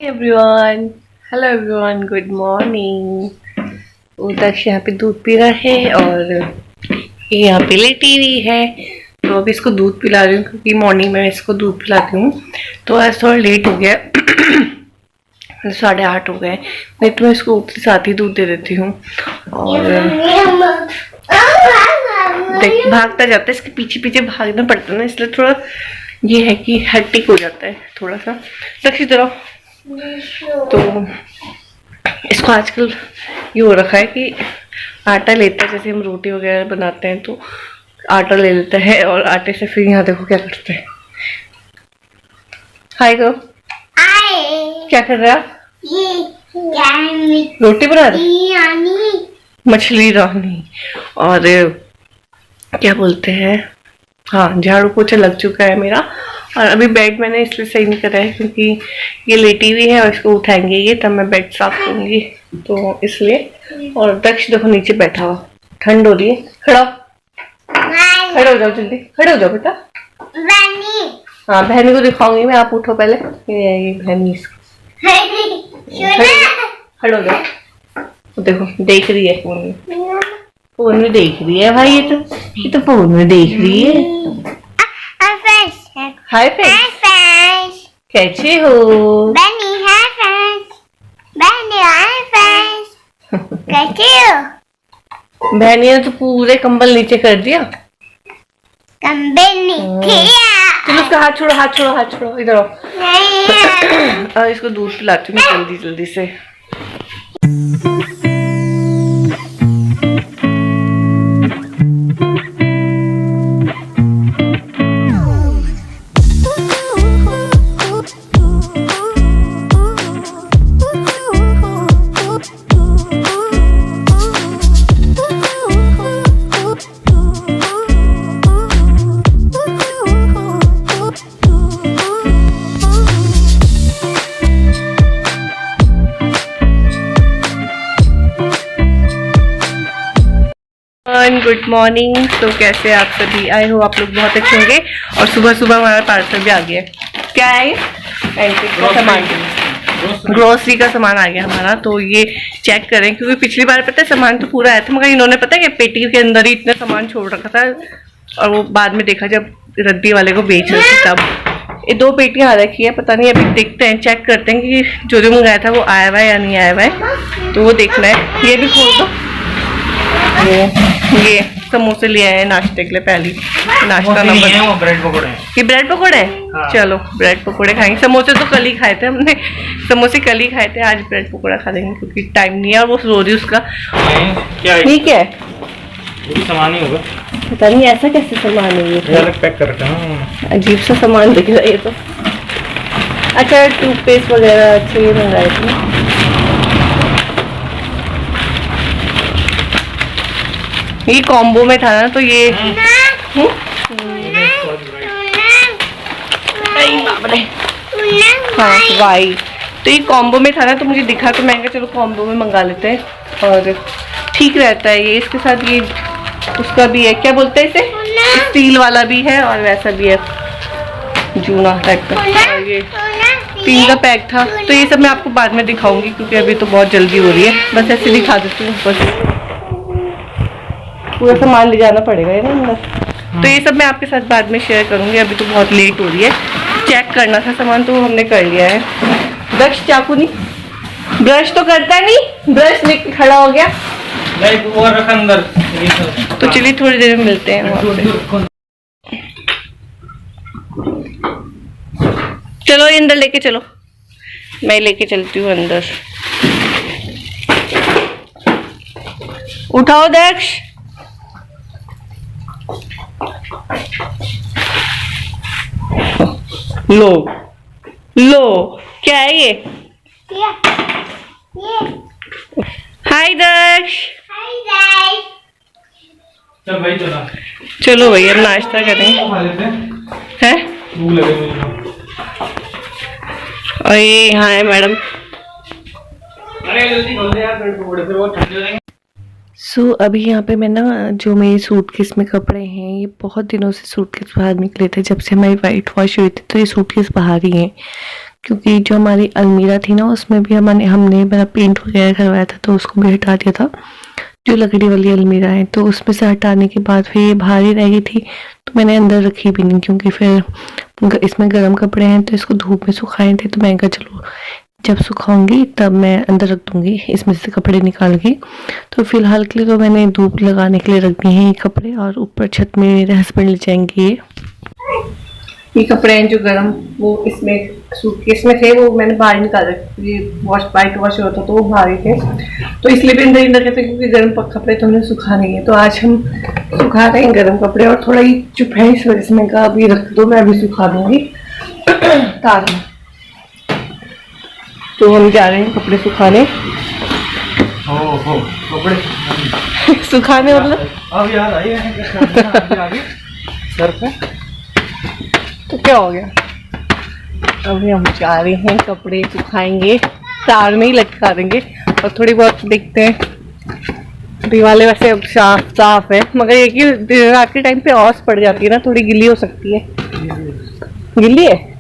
Everyone, hello everyone, good morning. Daksh यहाँ पे दूध पी रहा है और ये यहाँ पे लेटी हुई है। तो अभी इसको दूध पिला रही हूँ क्योंकि मॉर्निंग में इसको दूध पिलाती हूँ। तो आज थोड़ा लेट हो गया 8:30 हो गए, नहीं तो मैं इसको उठते साथ ही दूध दे देती हूँ। और देख भागता जाता है, इसके पीछे पीछे भागना पड़ता है ना, इसलिए थोड़ा ये है कि हेक्टिक हो जाता है थोड़ा सा। दक्ष इधर तो इसको आजकल ये हो रखा है कि आटा लेता है, जैसे हम रोटी वगैरह बनाते हैं तो आटा ले लेता है और आटे से फिर यहाँ देखो क्या करते हैं। हाय करो, क्या कर रहा है? रोटी बना रहे, मछली रानी। और क्या बोलते हैं, हाँ झाड़ू पोछा लग चुका है मेरा। और अभी बेड मैंने इसलिए सही नहीं करा है क्योंकि ये लेटी हुई है और इसको उठाएंगे ये तब मैं बेड साफ करूंगी, तो इसलिए। और दक्ष देखो नीचे बैठा हुआ, ठंड हो रही है। खड़े हो जाओ, जल्दी खड़े हो जाओ बेटा। हाँ बहनी को दिखाऊंगी मैं, आप उठो पहले। ये बहनी खड़े हो जाओ। देखो देख रही है फोन में, फोन में देख रही है भाई, ये तो फोन में देख रही है। हाय फ्रेंड्स, कैसे हो? बनी है फ्रेंड्स, बनी है फ्रेंड्स, कैसे हो? बहनी ने तो पूरे कंबल नीचे कर दिया। कंबल नीचे चलो उसका हाथ छोड़ो, हाथ छोड़ो, हाथ छोड़ो, इधर आओ। और इसको दूध पिलाती हूँ जल्दी जल्दी से। Good morning. तो कैसे आप सभी? आई हो आप लोग बहुत अच्छे होंगे। और सुबह सुबह हमारा पार्सल भी आ गया। क्या है? एंटीक का सामान, ग्रोसरी का सामान आ गया हमारा। तो ये चेक करें क्योंकि पिछली बार पता है सामान तो पूरा आया था, मगर इन्होंने पता है कि पेटी के अंदर ही इतना सामान छोड़ रखा था और वो बाद में देखा जब रद्दी वाले को बेच रहे थे तब। ये 2 पेटियां आ रखी है, पता नहीं, अभी देखते हैं, चेक करते हैं कि जो मंगाया था वो आया हुआ है या नहीं आया हुआ है, तो वो देखना है। ये भी खोल दो। ये समोसे लिए आए नाश्ते के लिए, पहली नाश्ता नंबर। ब्रेड पकौड़े, ये ब्रेड पकौड़े हैं। हाँ। चलो ब्रेड पकौड़े खाएंगे। समोसे तो कल ही खाए थे हमने, समोसे कल ही खाए थे, आज ब्रेड पकौड़ा खा लेंगे क्योंकि टाइम नहीं है। और वो रो रही उसका क्या ठीक है, सामान ही होगा, पता नहीं ऐसा कैसे सामान है ये, अलग पैक कर रखा है। अजीब सा सामान दिख रहा है ये तो। अच्छा टूथपेस्ट वगैरह अच्छे मंगाए थे। ये कॉम्बो में था ना, तो ये हाँ वाई, तो ये कॉम्बो में था ना, तो मुझे दिखा तो मैं चलो कॉम्बो में मंगा लेते हैं और ठीक रहता है ये। इसके साथ ये उसका भी है, क्या बोलते हैं इसे, स्टील वाला भी है और वैसा भी है जूना टाइप का। और ये 3 का पैक था। तो ये सब मैं आपको बाद में दिखाऊंगी क्योंकि अभी तो बहुत जल्दी हो रही है, बस ऐसे दिखा देती हूँ। बस पूरा सामान ले जाना पड़ेगा ना अंदर, तो ये सब मैं आपके साथ बाद में शेयर करूंगी। अभी तो बहुत लेट हो रही है, चेक करना था सामान तो हमने कर लिया है। दक्ष चाकू नहीं, ब्रश तो करता नहीं, ब्रश लेके खड़ा हो गया। वो रखा अंदर। तो चलिए थोड़ी देर में मिलते हैं वहाँ पे। चलो अंदर लेके चलो, मैं लेके चलती हूँ अंदर। उठाओ दक्ष। लो लो, क्या है ये? हाय दक्ष। चल भाई चलो भाई अब नाश्ता करेंगे हैं। और ये यहाँ है मैडम। अरे जल्दी खोल दे यार, ब्रेड पकौड़े से बहुत ठंडे हो जाएंगे। सो अभी यहाँ पे मैं ना, जो मेरी सूटकेस में कपड़े हैं, ये बहुत दिनों से सूटकेस बाहर निकले थे, जब से हमारी वाइट वॉश हुई थी तो ये सूटकेस बाहर ही हैं क्योंकि जो हमारी अलमीरा थी ना उसमें भी हमने मेरा पेंट वगैरह करवाया था, तो उसको भी हटा दिया था, जो लकड़ी वाली अलमीरा है। तो उसमें से हटाने के बाद फिर ये बाहर ही रह गई थी, तो मैंने अंदर रखी भी नहीं, क्योंकि फिर इसमें गर्म कपड़े हैं तो इसको धूप में सुखाए थे, तो मैं कहा चलो जब सुखाऊंगी तब मैं अंदर रख दूंगी इसमें से कपड़े निकाल के। तो फिलहाल के लिए तो मैंने धूप लगाने के लिए रख दिए हैं ये कपड़े, और ऊपर छत में मेरे हस्बैंड ले जाएंगे ये कपड़े हैं जो गर्म, वो इसमें सूटकेस में थे, वो मैंने बाहर निकाल रखे, ये वाइट वॉश होता तो वो बाहर ही थे, तो इसलिए भी अंदर ही रखे थे, क्योंकि गर्म कपड़े तो हमने सुखा नहीं है। तो आज हम सुखा रहे हैं गर्म कपड़े, और थोड़ा ही चुप है इस वजह से मैं कहा अभी रख दो, मैं अभी सुखा दूंगी तार में। तो हम जा रहे हैं कपड़े सुखाने। कपड़े सुखाने मतलब अब याद आई है सर पे। तो क्या हो गया, अभी हम जा रहे हैं कपड़े सुखाएंगे, तार में ही लटका देंगे, और थोड़ी बहुत देखते हैं। दीवारें वैसे अब साफ है, मगर ये कि रात के टाइम पे औस पड़ जाती है ना, थोड़ी गिल्ली हो सकती है। गिल्ली है,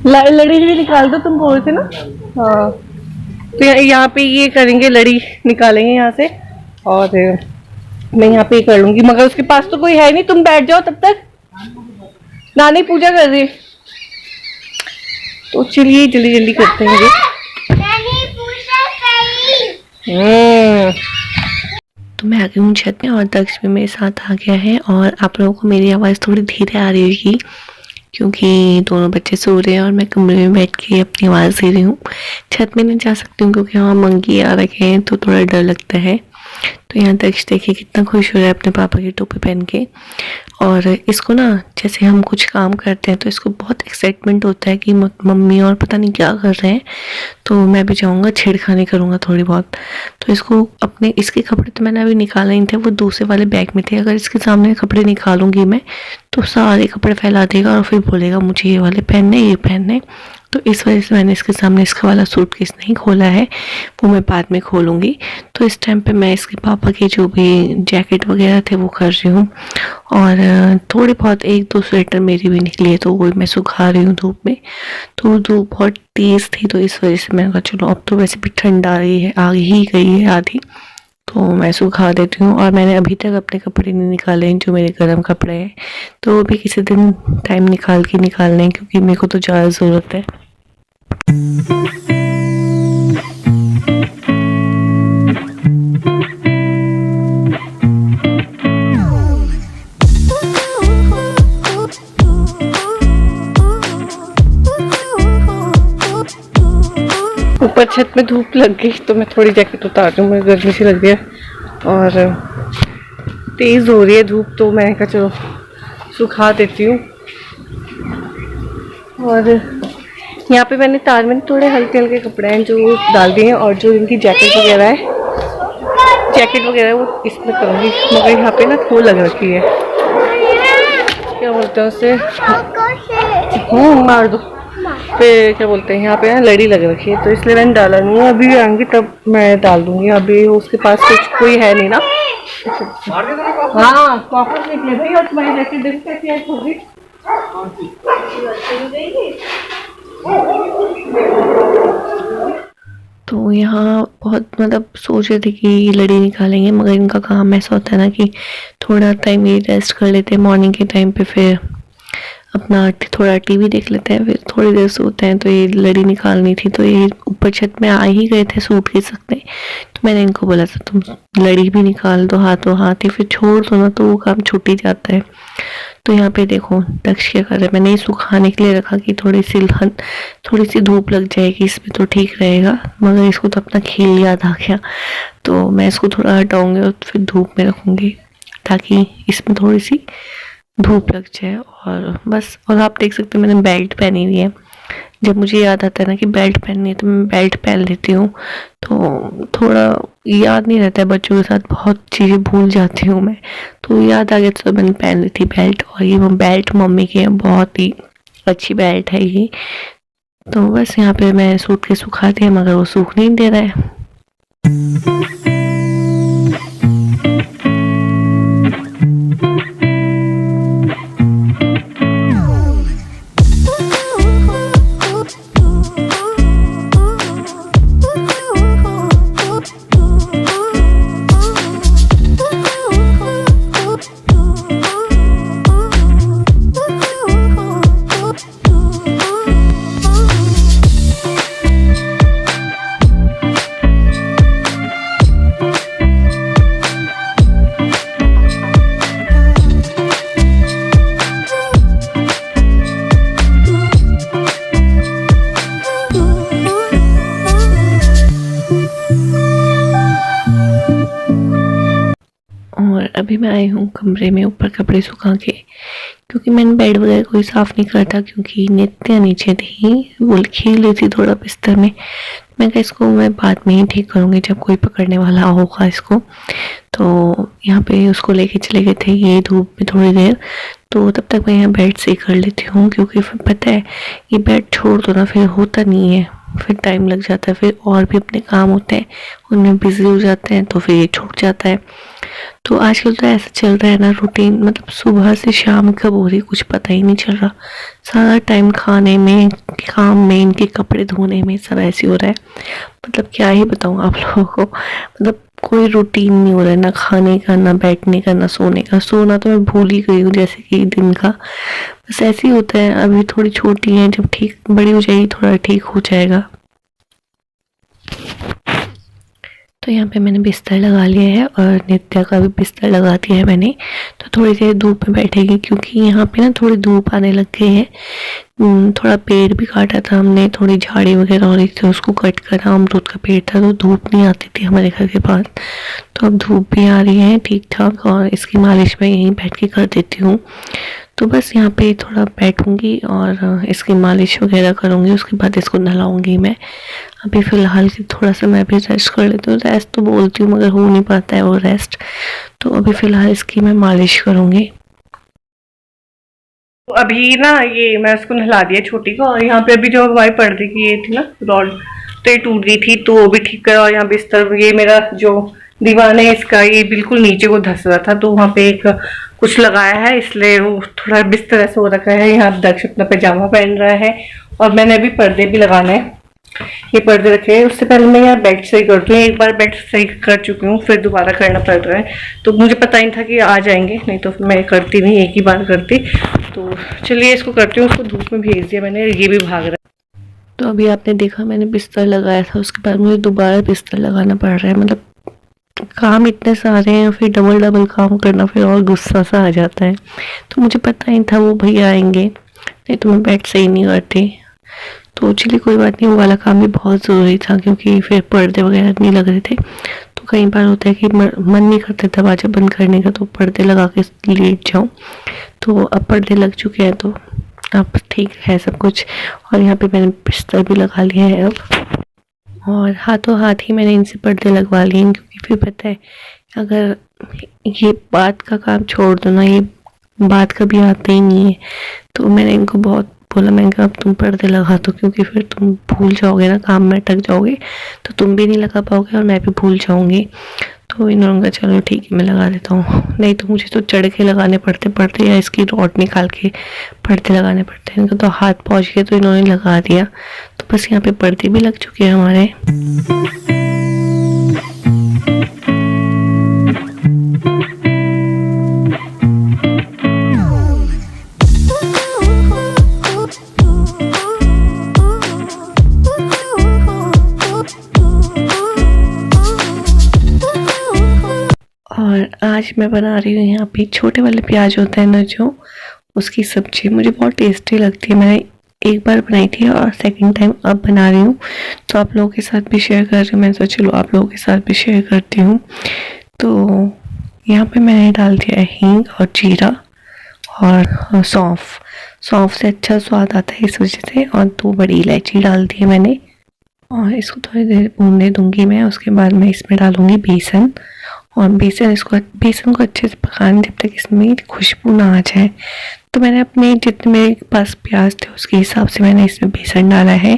लड़ी भी निकाल दो, तुम बोल रहे थे ना। हाँ, तो यहाँ पे ये करेंगे, लड़ी निकालेंगे यहाँ से, और मैं यहाँ पे कर लूंगी, मगर उसके पास तो कोई है नहीं। तुम बैठ जाओ तब तक, नानी पूजा कर रही। तो चलिए जल्दी जल्दी करते हैं। तो मैं आ गई हूँ छत में, और दक्ष भी मेरे साथ आ गया है, और आप लोगों को मेरी आवाज़ थोड़ी धीरे आ रही होगी, क्योंकि दोनों बच्चे सो रहे हैं और मैं कमरे में बैठ के अपनी आवाज़ दे रही हूँ। छत में नहीं जा सकती हूँ, क्योंकि वहाँ मंकी आ रखे हैं, तो थोड़ा डर लगता है। तो यहाँ दक्ष देखिए कितना खुश हो रहा है अपने पापा की टोपी पहन के, और इसको ना जैसे हम कुछ काम करते हैं तो इसको बहुत एक्साइटमेंट होता है कि मम्मी और पता नहीं क्या कर रहे हैं, तो मैं भी जाऊँगा छेड़खानी करूँगा थोड़ी बहुत। तो इसको अपने इसके कपड़े तो मैंने अभी निकाले नहीं थे, वो दूसरे वाले बैग में थे। अगर इसके सामने कपड़े निकालूंगी मैं तो सारे कपड़े फैला देगा, और फिर बोलेगा मुझे ये वाले पहनने, ये पहनने। तो इस वजह से मैंने इसके सामने इसका वाला सूटकेस नहीं खोला है, वो मैं बाद में खोलूँगी। तो इस टाइम पे मैं इसके पापा के जो भी जैकेट वगैरह थे वो कर रही हूँ, और थोड़ी बहुत एक दो स्वेटर मेरी भी निकली है, तो वो मैं सुखा रही हूँ धूप में। तो धूप बहुत तेज़ थी, तो इस वजह से मैंने कहा चलो अब तो वैसे भी ठंड आ रही है, आ ही गई है आधी, तो मैं सुखा देती हूँ। और मैंने अभी तक अपने कपड़े नहीं निकाले हैं, जो मेरे गर्म कपड़े हैं, तो वो भी किसी दिन टाइम निकाल के निकालने हैं, क्योंकि मेरे को तो ज़्यादा ज़रूरत है। ऊपर छत में धूप लग गई, तो मैं थोड़ी जैकेट उतार दूँ, मुझे गर्मी सी लग रही है, और तेज़ हो रही है धूप, तो मैंने कहा चलो सुखा देती हूँ। और यहाँ पे मैंने तार में थोड़े हल्के हल्के कपड़े हैं जो डाल दिए हैं, और जो इनकी जैकेट वगैरह है वो इसमें करूँगी, मगर यहाँ पे ना खो लग रखी है, क्या बोलते हैं उसे, मार दो, फिर क्या बोलते हैं यहाँ पे ना लड़ी लग रखी है, तो इसलिए मैंने डाला नहीं है। अभी आएंगी तब मैं डाल दूंगी, अभी उसके पास कुछ कोई है नहीं ना। हाँ वापस निकले भाई, और तुम्हारी जैकेट देखो कैसी है, होगी तो यहाँ बहुत मतलब सोच रहे थे कि लड़ी निकालेंगे, मगर इनका काम ऐसा होता है ना कि थोड़ा टाइम ये रेस्ट कर लेते हैं मॉर्निंग के टाइम पे, फिर अपना थोड़ा टीवी देख लेते हैं, फिर थोड़ी देर सोते हैं। तो ये लड़ी निकालनी थी, तो ये ऊपर छत में आ ही गए थे सूट के सकते, तो मैंने इनको बोला था तुम लड़ी भी निकाल दो हाथों हाथ ही, फिर छोड़ दो ना, तो वो काम छूट ही जाता है। तो यहाँ पे देखो दक्ष क्या कर रहा है, मैंने ये सुखाने के लिए रखा कि थोड़ी सी धूप लग जाएगी इसमें तो ठीक रहेगा, मगर इसको तो अपना खेल याद आ गया, तो मैं इसको थोड़ा हटाऊंगी और फिर धूप में रखूँगी, ताकि इसमें थोड़ी सी धूप लग जाए। और बस, और आप देख सकते हो मैंने बेल्ट पहनी हुई है, जब मुझे याद आता है ना कि बेल्ट पहननी है तो मैं बेल्ट पहन लेती हूँ, तो थोड़ा याद नहीं रहता है, बच्चों के साथ बहुत चीज़ें भूल जाती हूँ मैं, तो याद आ गया तो मैंने पहन ली थी बेल्ट। और ये बेल्ट मम्मी की है, बहुत ही अच्छी बेल्ट है ये। तो बस यहाँ पे मैं सूट के सुखा दिया, मगर वो सूख नहीं दे रहा है। अभी मैं आई हूँ कमरे में ऊपर कपड़े सुखा के, क्योंकि मैंने बेड वगैरह कोई साफ़ नहीं करा था, क्योंकि नित्या नीचे थी, वो खेल रही थी थोड़ा बिस्तर में। मैं कहा इसको मैं बाद में ही ठीक करूँगी जब कोई पकड़ने वाला होगा इसको। तो यहाँ पे उसको लेके चले गए थे ये धूप में थोड़ी देर, तो तब तक मैं यहाँ बेड से कर लेती हूँ, क्योंकि फिर पता है ये बेड छोड़ दो ना फिर होता नहीं है, फिर टाइम लग जाता है, फिर और भी अपने काम होते हैं उनमें बिजी हो जाते हैं, तो फिर ये छूट जाता है। तो आजकल तो ऐसा चल रहा है ना रूटीन, मतलब सुबह से शाम कब हो रही कुछ पता ही नहीं चल रहा, सारा टाइम खाने में, काम में, इनके कपड़े धोने में सब ऐसे हो रहा है। मतलब क्या ही बताऊँ आप लोगों को, मतलब कोई रूटीन नहीं हो रहा है, ना खाने का, ना बैठने का, ना सोने का। सोना तो मैं भूल ही गई हूँ जैसे कि दिन का, बस ऐसे ही होता है। अभी थोड़ी छोटी है, जब ठीक बड़ी हो जाएगी थोड़ा ठीक हो जाएगा। तो यहाँ पे मैंने बिस्तर लगा लिया है और नित्या का भी बिस्तर लगा दिया है मैंने। तो थोड़ी देर धूप में बैठेगी, क्योंकि यहाँ पे ना थोड़ी धूप आने लग गई है। थोड़ा पेड़ भी काटा था हमने, थोड़ी झाड़ी वगैरह हो रही थी, उसको कट करा। अमरूद का पेड़ था तो धूप नहीं आती थी हमारे घर के पास, तो अब धूप भी आ रही है ठीक ठाक, और इसकी मालिश मैं यहीं बैठ के कर देती हूँ। तो बस यहाँ पे थोड़ा बैठूंगी और इसकी मालिश वगैरह करूँगी, उसके बाद इसको नहलाऊंगी मैं। अभी फ़िलहाल की थोड़ा सा मैं भी रेस्ट कर लेती हूँ। रेस्ट तो बोलती हूँ मगर हो नहीं पाता है वो रेस्ट, तो अभी फ़िलहाल इसकी मैं मालिश करूँगी। तो अभी ना ये मैं इसको नहला दिया छोटी को, और यहाँ पे अभी जो हमारी पर्दे की ये थी ना रॉड, तो ये टूट गई थी, तो वो भी ठीक करा। और यहाँ बिस्तर, ये मेरा जो दीवान है इसका, ये बिल्कुल नीचे को धस रहा था, तो वहाँ पे एक कुछ लगाया है, इसलिए वो थोड़ा बिस्तर ऐसा हो रखा है। यहाँ दक्ष अपना पैजामा पहन रहा है, और मैंने अभी पर्दे भी लगाने हैं, ये पर्दे रखे हैं। उससे पहले मैं यहाँ बेड सही करती हूँ, एक बार बेड सही कर चुकी हूँ, फिर दोबारा करना पड़ रहा है। तो मुझे पता ही था कि आ जाएंगे, नहीं तो मैं करती नहीं, एक ही बार करती। तो चलिए इसको करती हूँ। उसको धूप में भेज दिया मैंने, ये भी भाग रहा है। तो अभी आपने देखा मैंने बिस्तर लगाया था, उसके बाद मुझे दोबारा बिस्तर लगाना पड़ रहा है। मतलब काम इतने सारे हैं, फिर डबल डबल काम करना, फिर और गुस्सा सा आ जाता है। तो मुझे पता ही था वो भैया आएंगे, नहीं तो मैं बेड सही नहीं करती। तो चलिए कोई बात नहीं, वो वाला काम भी बहुत ज़रूरी था, क्योंकि फिर पर्दे वगैरह नहीं लग रहे थे। तो कई बार होता है कि मन नहीं करता दरवाज़ा बंद करने का, तो पर्दे लगा के लेट जाऊँ। तो अब पर्दे लग चुके हैं, तो अब ठीक है सब कुछ। और यहाँ पे मैंने बिस्तर भी लगा लिया है अब, और हाथों हाथ ही मैंने इनसे पर्दे लगवा लिए, क्योंकि फिर पता है अगर ये बात का काम छोड़ दो ना, ये बात कभी आते ही नहीं है। तो मैंने इनको बहुत बोला, मैंने कहा अब तुम पर्दे लगा दो, क्योंकि फिर तुम भूल जाओगे ना, काम में अटक जाओगे, तो तुम भी नहीं लगा पाओगे और मैं भी भूल जाऊंगी। तो इन्होंने कहा चलो ठीक है मैं लगा देता हूँ, नहीं तो मुझे तो चढ़ के लगाने पड़ते पर्दे, या इसकी रॉड निकाल के पर्दे लगाने पड़ते हैं। इनका तो हाथ पहुँच गया, तो इन्होंने लगा दिया। तो बस यहाँ पे पर्दे भी लग चुके हैं हमारे। और आज मैं बना रही हूँ यहाँ पे छोटे वाले प्याज होता है ना जो, उसकी सब्जी मुझे बहुत टेस्टी लगती है। मैंने एक बार बनाई थी और सेकंड टाइम अब बना रही हूँ, तो आप लोगों के साथ भी शेयर कर रही हूँ। मैं सोचा चलो आप लोगों के साथ भी शेयर करती हूँ। तो यहाँ पे मैंने डाल दिया है हींग और जीरा और सौंफ। सौंफ से अच्छा स्वाद आता है इस वजह से, और 2 बड़ी इलायची डाल दी है मैंने, और इसको थोड़ी देर भूनने दूंगी मैं। उसके बाद मैं इसमें डालूंगी बेसन, और बेसन को अच्छे से पकाने जब तक इसमें खुशबू ना आ जाए। तो मैंने अपने जितने मेरे पास प्याज थे उसके हिसाब से मैंने इसमें बेसन डाला है।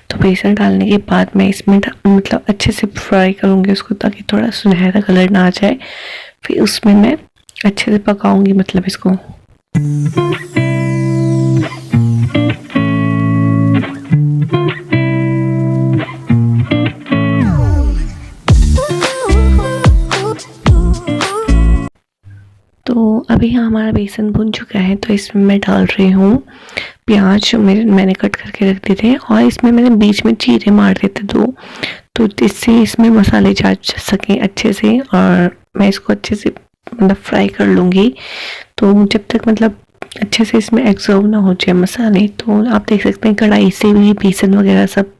तो बेसन डालने के बाद मैं इसमें मतलब अच्छे से फ्राई करूँगी उसको, ताकि थोड़ा सुनहरा कलर ना आ जाए। फिर उसमें मैं अच्छे से पकाऊँगी, मतलब इसको। तो अभी यहाँ हमारा बेसन भुन चुका है, तो इसमें मैं डाल रही हूँ प्याज जो मैंने कट करके रख दिए थे, और इसमें मैंने बीच में चीरे मार दिए थे 2, तो इससे इसमें मसाले जा सकें अच्छे से। और मैं इसको अच्छे से मतलब फ्राई कर लूँगी, तो जब तक मतलब अच्छे से इसमें एब्जॉर्ब ना हो जाए मसाले। तो आप देख सकते हैं कढ़ाई से भी बेसन वगैरह सब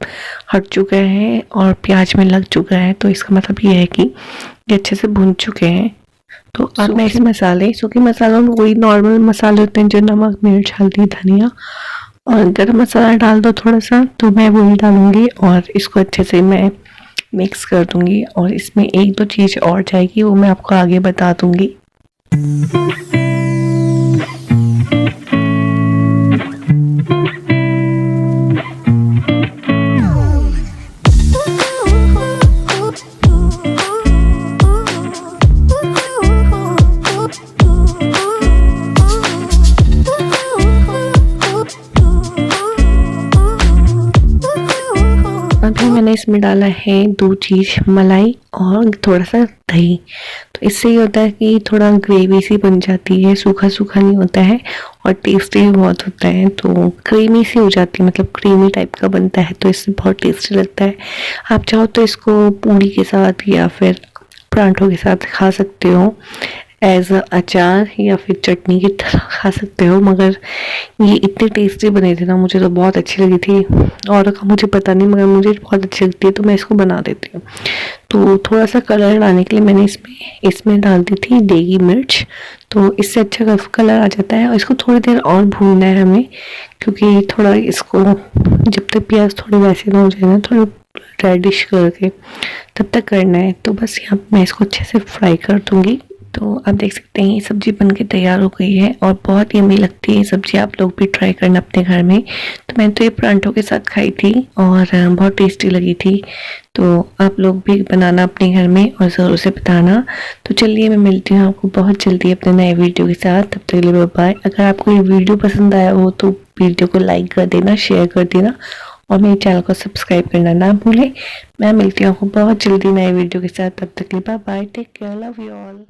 हट चुका है और प्याज में लग चुका है, तो इसका मतलब ये है कि ये अच्छे से भुन चुके हैं। तो अब मैं इस मसाले, सूखे मसालों में वही नॉर्मल मसाले होते हैं जो नमक, मिर्च, हल्दी, धनिया और गरम मसाला डाल दो थोड़ा सा, तो मैं वही डालूंगी और इसको अच्छे से मैं मिक्स कर दूंगी। और इसमें एक दो चीज़ और जाएगी, वो मैं आपको आगे बता दूंगी। अभी मैंने इसमें डाला है 2 चीज़, मलाई और थोड़ा सा दही। तो इससे ये होता है कि थोड़ा ग्रेवी सी बन जाती है, सूखा सूखा नहीं होता है और टेस्टी भी बहुत होता है। तो क्रीमी सी हो जाती है, मतलब क्रीमी टाइप का बनता है, तो इससे बहुत टेस्टी लगता है। आप चाहो तो इसको पूड़ी के साथ या फिर परांठों के साथ खा सकते हो, एज अचार या फिर चटनी की तरह खा सकते हो। मगर ये इतनी टेस्टी बने थे ना, मुझे तो बहुत अच्छी लगी थी। और का मुझे पता नहीं, मगर मुझे बहुत अच्छी लगती है तो मैं इसको बना देती हूँ। तो थोड़ा सा कलर लाने के लिए मैंने इसमें डाल दी थी देगी मिर्च, तो इससे अच्छा कलर आ जाता है। और इसको थोड़ी देर और भूनना है हमें, क्योंकि थोड़ा इसको जब तक प्याज थोड़े वैसे ना हो जाए ना, थोड़ा रेडिश करके तब तक करना है। तो बस यहाँ मैं इसको अच्छे से फ्राई कर दूँगी। तो आप देख सकते हैं ये सब्जी बनके तैयार हो गई है और बहुत यम्मी लगती है ये सब्जी। आप लोग भी ट्राई करना अपने घर में। तो मैंने तो ये परांठों के साथ खाई थी और बहुत टेस्टी लगी थी। तो आप लोग भी बनाना अपने घर में और ज़रूर से बताना। तो चलिए मैं मिलती हूँ आपको बहुत जल्दी अपने नए वीडियो के साथ। तब तक के लिए बाय बाय। अगर आपको ये वीडियो पसंद आया हो तो वीडियो को लाइक कर देना, शेयर कर देना और मेरे चैनल को सब्सक्राइब करना ना भूलें। मैं मिलती हूँ आपको बहुत जल्दी नए वीडियो के साथ। तब तक के लिए bye bye, take care, love you all.